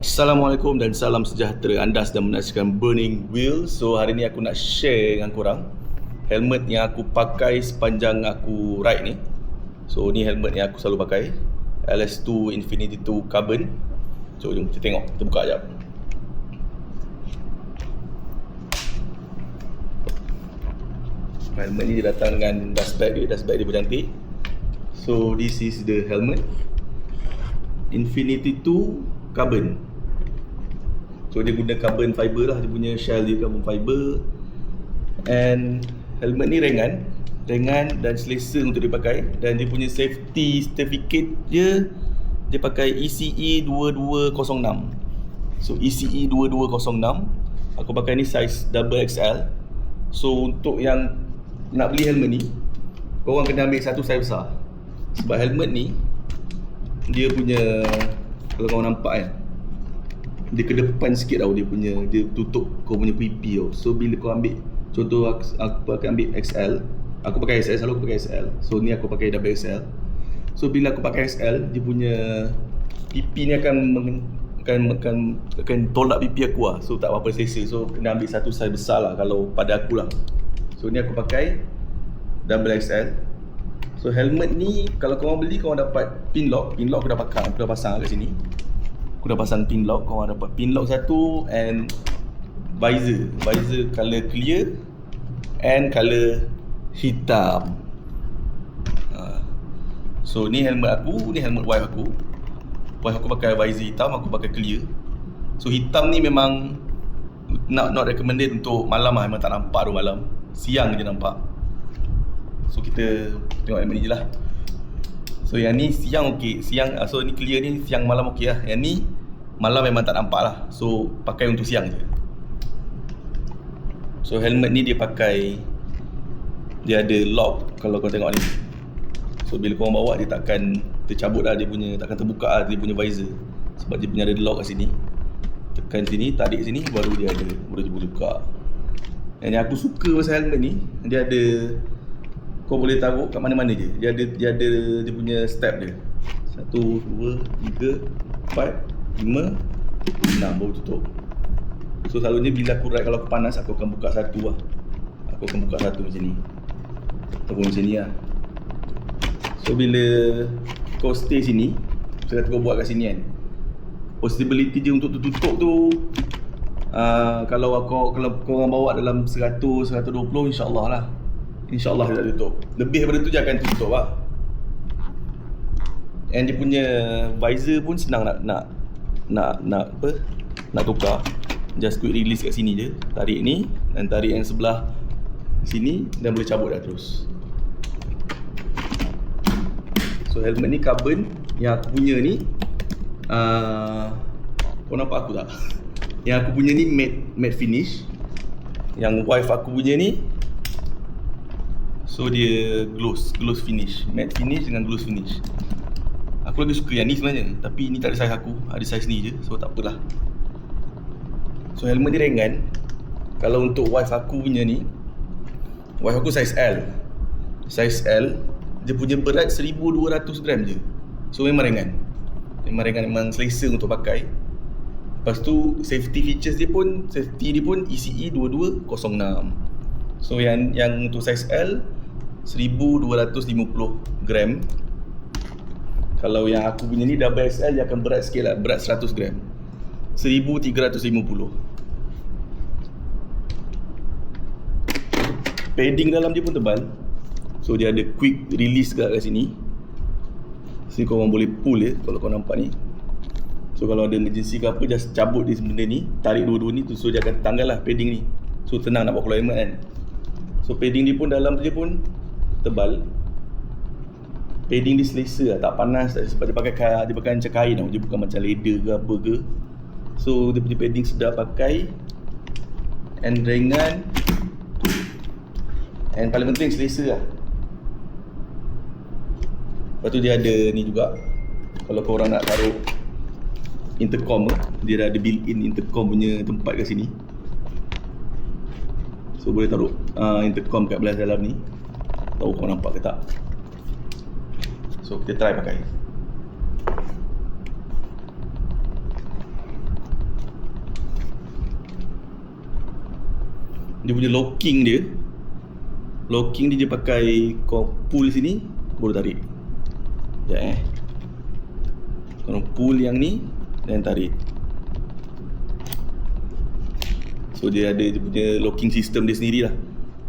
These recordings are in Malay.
Assalamualaikum dan salam sejahtera. Anda sedang menyaksikan Burning Wheel. So hari ni aku nak share dengan korang helmet yang aku pakai sepanjang aku ride ni. So ni helmet yang aku selalu pakai, LS2 Infinity 2 Carbon. So jom kita tengok, kita buka sekejap. Helmet ni dia datang dengan dust bag dia pun cantik. So this is the helmet Infinity 2 Carbon. So dia guna carbon fiber lah, dia punya shell dia carbon fiber. And helmet ni ringan dan selesa untuk dipakai. Dan dia punya safety certificate dia pakai ECE 2206. So ECE 2206, aku pakai ni size double XL. So untuk yang nak beli helmet ni, korang kena ambil satu size besar. Sebab helmet ni dia punya, kalau korang nampak kan, dia ke depan sikit tau, dia tutup kau punya pipi tau. So bila kau ambil, contoh aku akan ambil XL, aku pakai XL, selalu aku pakai XL. So ni aku pakai double XL. So bila aku pakai XL, dia punya pipi ni akan tolak pipi aku lah. So tak apa-apa selesa. So kena ambil satu size besar lah kalau pada aku lah. So ni aku pakai double XL. So helmet ni kalau korang beli, korang dapat pin lock aku dah pasang kat sini. Aku dah pasang pin lock, korang dapat pin lock satu, and visor color clear and color hitam. So ni helmet aku, ni helmet wife aku. Wife aku pakai visor hitam, aku pakai clear. So hitam ni memang not recommended untuk malam lah, memang tak nampak tu malam. Siang je nampak. So kita tengok helmet ni je lah. So yang ni siang okey, so ni clear ni siang malam okey lah. Yang ni malam memang tak nampak lah. So pakai untuk siang je. So helmet ni dia ada lock kalau kau tengok ni. So bila korang bawa, dia takkan tercabut lah, takkan terbuka lah dia punya visor. Sebab dia punya ada lock kat sini. Tekan sini, tarik sini, baru dia boleh buka. Dan yang aku suka pasal helmet ni, dia ada, kau boleh taruh kat mana-mana je. Dia ada dia punya step dia. 1, 2, 3, 4, 5, 6 baru tutup. So selalunya bila aku ride, kalau aku panas, aku akan buka satu lah. Aku akan buka satu macam ni, ataupun macam ni lah. So bila kau stay sini, saya kata kau buat kat sini kan, possibility dia untuk tertutup tu, kalau korang bawa dalam 100, 120, insyaAllah lah. InsyaAllah dia tak tutup. Lebih daripada tu je akan tutup lah. And dia punya visor pun senang nak tukar. Just quick release kat sini je. Tarik ni dan tarik yang sebelah sini, dan boleh cabut dah terus. So helmet ni carbon. Yang aku punya ni, kau nampak aku tak? Yang aku punya ni matte finish. Yang wife aku punya ni, so dia gloss finish, matte finish dengan gloss finish. Aku lebih suka yang ni sebenarnya, tapi ni tak ada size aku, ada size ni je, so tak apalah. So helmet ni ringan. Kalau untuk wife aku punya ni, wife aku size L. Dia punya berat 1200 gram je. So memang ringan, memang selesa untuk pakai. Lepas tu safety dia pun ECE 2206. So yang untuk size L 1250 gram. Kalau yang aku punya ni double XL, dia akan berat sikit lah, berat 100 gram, 1350. Padding dalam dia pun tebal. So dia ada quick release kat sini. Sini korang boleh pull je, kalau korang nampak ni. So kalau ada emergency ke apa, just cabut dia benda ni, tarik dua-dua ni tu, so dia akan tanggal lah padding ni. So tenang nak buat keluar helmet kan. So padding dia pun dalam dia pun tebal. Padding dia selesa lah, tak panas, sebab dia pakai macam kain tau. Dia bukan macam leather ke apa ke. So dia punya padding sedap pakai, and ringan, and paling penting selesa lah. Lepas tu dia ada ni juga, kalau korang nak taruh intercom, dia dah ada built-in intercom punya tempat kat sini. So boleh taruh intercom kat belah dalam ni. Tahu kau nampak ke tak? So kita try pakai. dia punya locking dia pakai kau pull sini baru tarik. Sekejap kau pull yang ni dan tarik. So dia ada dia punya locking system dia sendiri lah.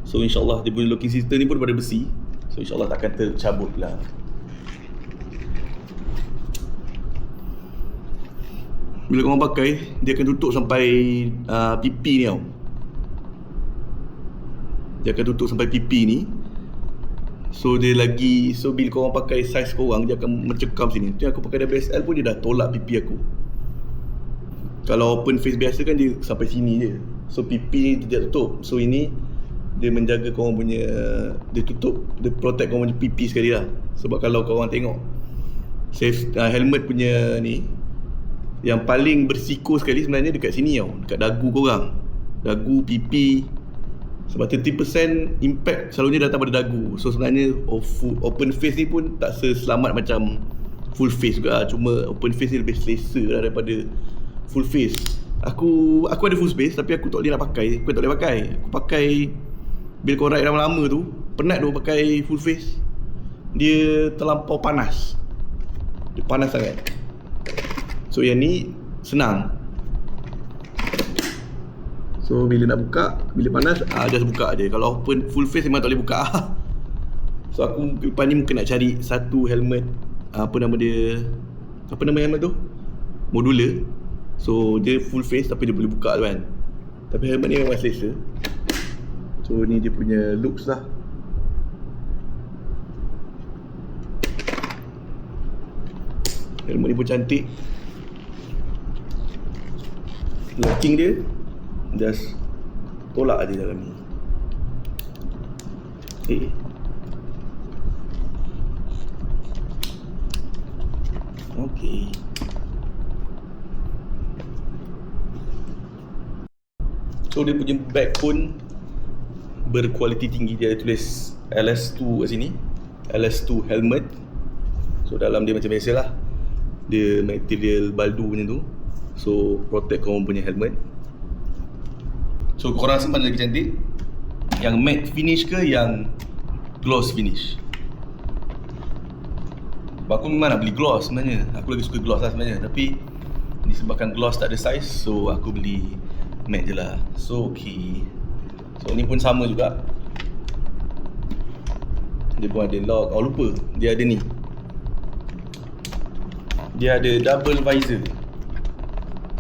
So insyaAllah dia punya locking system ni pun daripada besi. So insyaAllah takkan tercabut lah. Bila korang pakai, dia akan tutup sampai pipi ni tau. Dia akan tutup sampai pipi ni. So bila korang pakai saiz korang, dia akan mencekam sini. Tu yang aku pakai WSL pun dia dah tolak pipi aku. Kalau open face biasa kan dia sampai sini je. So pipi ni tidak tutup. So ini dia menjaga korang punya, dia tutup, dia protect korang punya pipi sekali lah. Sebab kalau korang tengok helmet punya ni, yang paling bersiko sekali sebenarnya dekat sini tau, dekat dagu korang, dagu, pipi. Sebab 30% impact selalunya datang pada dagu. So sebenarnya open face ni pun tak seselamat macam full face juga. Cuma open face ni lebih selesa lah daripada full face. Aku ada full face tapi aku tak boleh nak pakai. Aku tak boleh pakai. Aku pakai bila kau ride lama-lama tu, penat tu pakai full face. Dia terlampau panas. Dia panas sangat. So yang ni senang. So bila nak buka, bila panas, just buka je. Kalau open full face memang tak boleh buka. So aku lepas ni mungkin nak cari satu helmet, apa nama helmet tu? Modular. So dia full face tapi dia boleh buka tu kan. Tapi helmet ni memang selesa. So ni dia punya looks lah. Helmet ni pun cantik. Locking dia just tolak aja dalam ni. Okay. So dia punya bag pun berkualiti tinggi. Dia ada tulis LS2 kat sini, LS2 helmet. So dalam dia macam biasa lah, dia material baldu punya tu. So protect korang punya helmet. So korang rasa mana lagi cantik? Yang matte finish ke yang gloss finish? Aku memang nak beli gloss sebenarnya. Aku lagi suka gloss lah sebenarnya. Tapi disebabkan gloss tak ada size, so aku beli matte je lah. So okay. So ni pun sama juga. Dia pun ada lock. Oh lupa, dia ada ni. Dia ada double visor.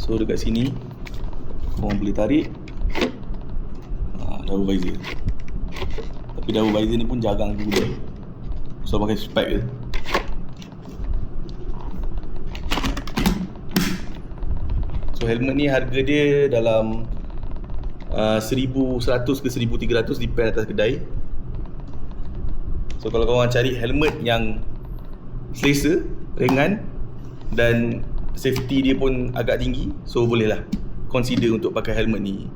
So dekat sini korang boleh tarik. Double visor. Tapi double visor ni pun jarang guna. So pakai spek je. So helmet ni harga dia dalam 1,100 ke 1,300 depend atas kedai. So kalau korang cari helmet yang selesa, ringan dan safety dia pun agak tinggi, so bolehlah consider untuk pakai helmet ni.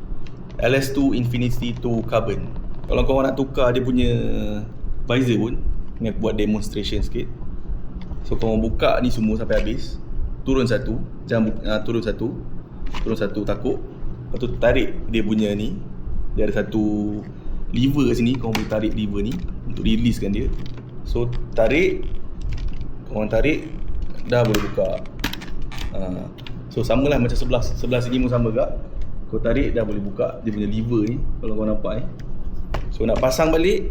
LS2 Infinity 2 Carbon. Kalau korang nak tukar dia punya visor pun, ni aku buat demonstration sikit. So korang buka ni semua sampai habis. Turun satu, jangan turun satu takut. Lepas tu tarik dia punya ni. Dia ada satu lever kat sini, korang boleh tarik lever ni untuk releasekan dia. So tarik, korang tarik, dah boleh buka. So samalah macam sebelah sini pun sama juga. Kau tarik dah boleh buka dia punya lever ni, kalau kau nampak So nak pasang balik,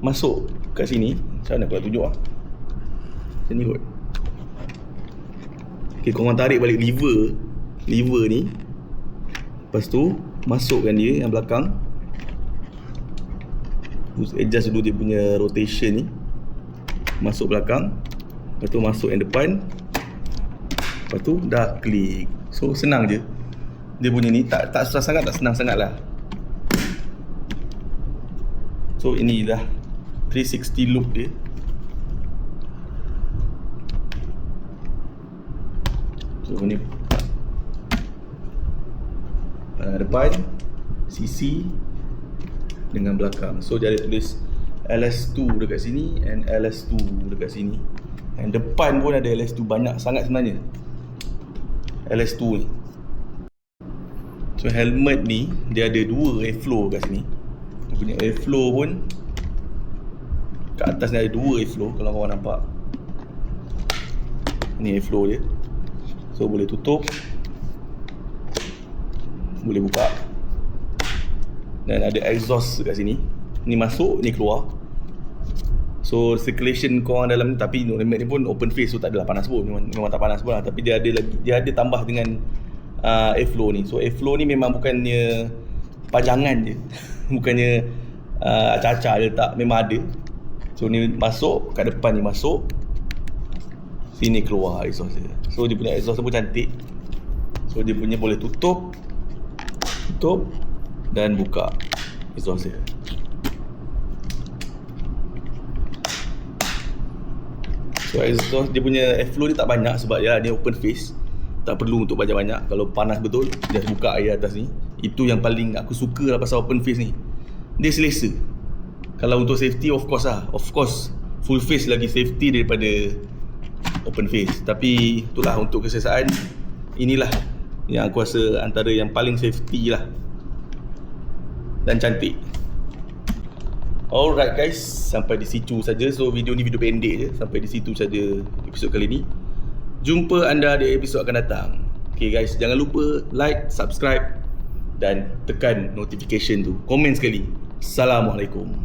masuk kat sini. Macam mana aku nak tunjuk macam ni kot. Okay, korang tarik balik lever ni. Lepas tu masukkan dia yang belakang. Adjust dulu dia punya rotation ni. Masuk belakang. Lepas tu masuk yang depan. Lepas tu dah klik. So senang je. Dia punya ni tak susah sangat, tak senang sangat lah. So ini dah 360 loop dia. So ni depan, sisi dengan belakang. So dia ada tulis LS2 dekat sini and LS2 dekat sini. And depan pun ada LS2, banyak sangat sebenarnya LS2 ni. So helmet ni dia ada dua airflow kat sini. Dia punya airflow pun kat atas ni ada dua airflow kalau korang nampak. Ni airflow dia. So boleh tutup, boleh buka. Dan ada exhaust kat sini. Ni masuk, ni keluar. So circulation korang dalam ni, tapi helmet ni pun open face, so tak adalah panas pun. Memang tak panas pun lah. Tapi dia ada tambah dengan airflow ni. So airflow ni memang bukannya pajangan je. Bukannya acak-acak je, tak, memang ada. So ni masuk, kat depan ni masuk, sini keluar exhaust dia. So dia punya exhaust pun cantik. So dia punya boleh tutup dan buka exhaust dia. So exhaust dia punya airflow dia tak banyak sebab dia open face. Tak perlu untuk banyak-banyak. Kalau panas betul, just buka air atas ni. Itu yang paling aku suka lah pasal open face ni. Dia selesa. Kalau untuk safety, of course lah. Of course, full face lagi safety daripada open face. Tapi itulah, untuk keselesaan, inilah yang aku rasa antara yang paling safety lah. Dan cantik. Alright guys, sampai di situ saja. So video ni video pendek je. Sampai di situ saja episod kali ni. Jumpa anda di episod akan datang. Okay guys, jangan lupa like, subscribe dan tekan notification tu. Komen sekali. Assalamualaikum.